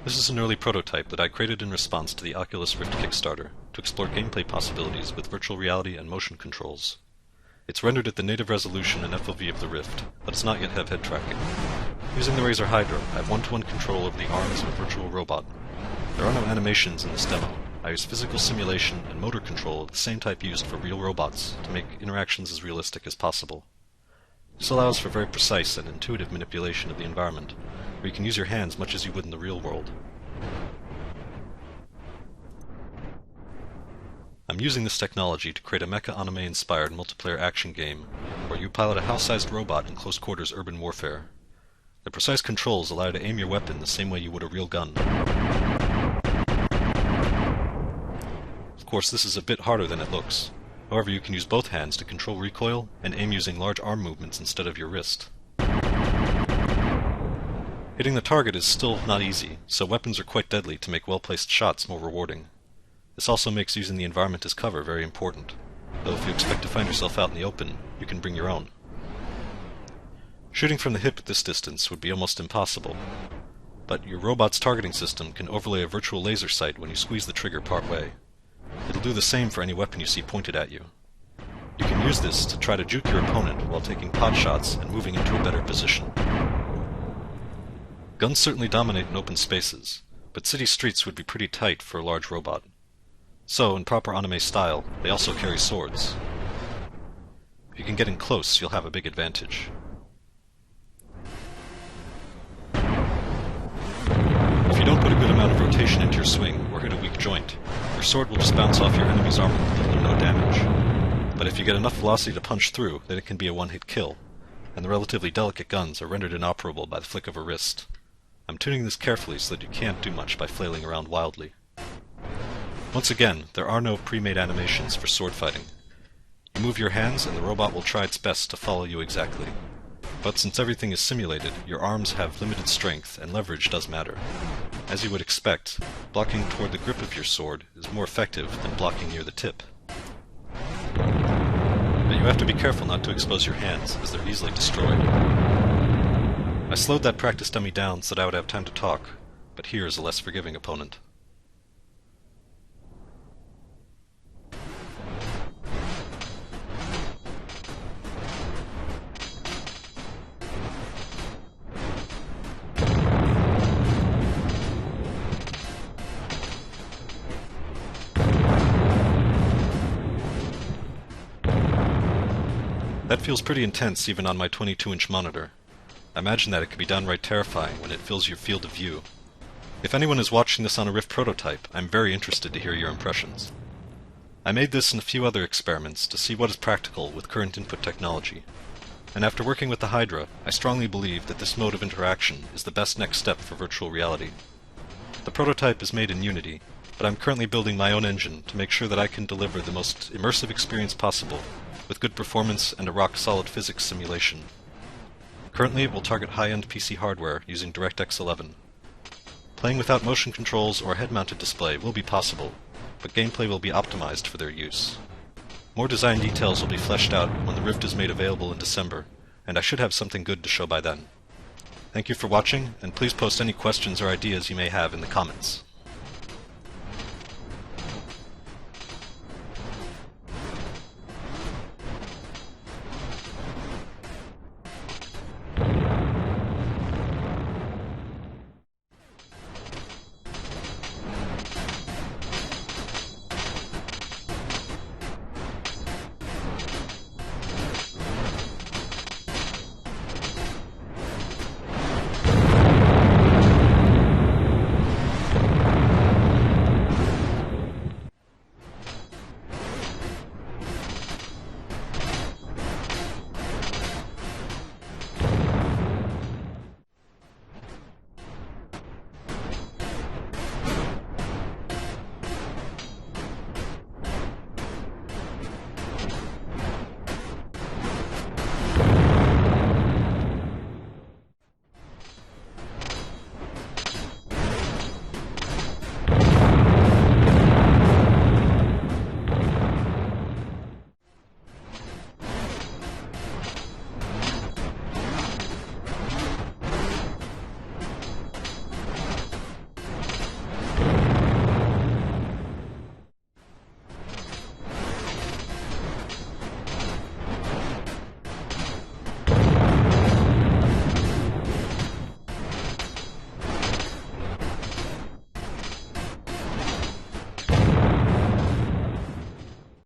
This is an early prototype that I created in response to the Oculus Rift Kickstarter to explore gameplay possibilities with virtual reality and motion controls. It's rendered at the native resolution and FOV of the Rift, but does not yet have head tracking. Using the Razer Hydra, I have one-to-one control over the arms of a virtual robot. There are no animations in this demo. I use physical simulation and motor control of the same type used for real robots to make interactions as realistic as possible. This allows for very precise and intuitive manipulation of the environment, where you can use your hands much as you would in the real world. I'm using this technology to create a mecha anime-inspired multiplayer action game where you pilot a house-sized robot in close-quarters urban warfare. The precise controls allow you to aim your weapon the same way you would a real gun. Of course, this is a bit harder than it looks. However, you can use both hands to control recoil and aim using large arm movements instead of your wrist. Hitting the target is still not easy, so weapons are quite deadly to make well-placed shots more rewarding. This also makes using the environment as cover very important, though if you expect to find yourself out in the open, you can bring your own. Shooting from the hip at this distance would be almost impossible, but your robot's targeting system can overlay a virtual laser sight when you squeeze the trigger part way. It'll do the same for any weapon you see pointed at you. You can use this to try to juke your opponent while taking pot shots and moving into a better position. Guns certainly dominate in open spaces, but city streets would be pretty tight for a large robot. So, in proper anime style, they also carry swords. If you can get in close, you'll have a big advantage. If you don't put a good amount of rotation into your swing, or hit a weak joint, your sword will just bounce off your enemy's armor with little or no damage. But if you get enough velocity to punch through, then it can be a one-hit kill, and the relatively delicate guns are rendered inoperable by the flick of a wrist. I'm tuning this carefully so that you can't do much by flailing around wildly. Once again, there are no pre-made animations for sword fighting. You move your hands and the robot will try its best to follow you exactly. But since everything is simulated, your arms have limited strength and leverage does matter. As you would expect, blocking toward the grip of your sword is more effective than blocking near the tip. But you have to be careful not to expose your hands, as they're easily destroyed. I slowed that practice dummy down so that I would have time to talk, but here is a less forgiving opponent. That feels pretty intense even on my 22-inch monitor. I imagine that it could be downright terrifying when it fills your field of view. If anyone is watching this on a Rift prototype, I'm very interested to hear your impressions. I made this and a few other experiments to see what is practical with current input technology. And after working with the Hydra, I strongly believe that this mode of interaction is the best next step for virtual reality. The prototype is made in Unity, but I'm currently building my own engine to make sure that I can deliver the most immersive experience possible, with good performance and a rock-solid physics simulation. Currently, it will target high-end PC hardware using DirectX 11. Playing without motion controls or a head-mounted display will be possible, but gameplay will be optimized for their use. More design details will be fleshed out when the Rift is made available in December, and I should have something good to show by then. Thank you for watching, and please post any questions or ideas you may have in the comments.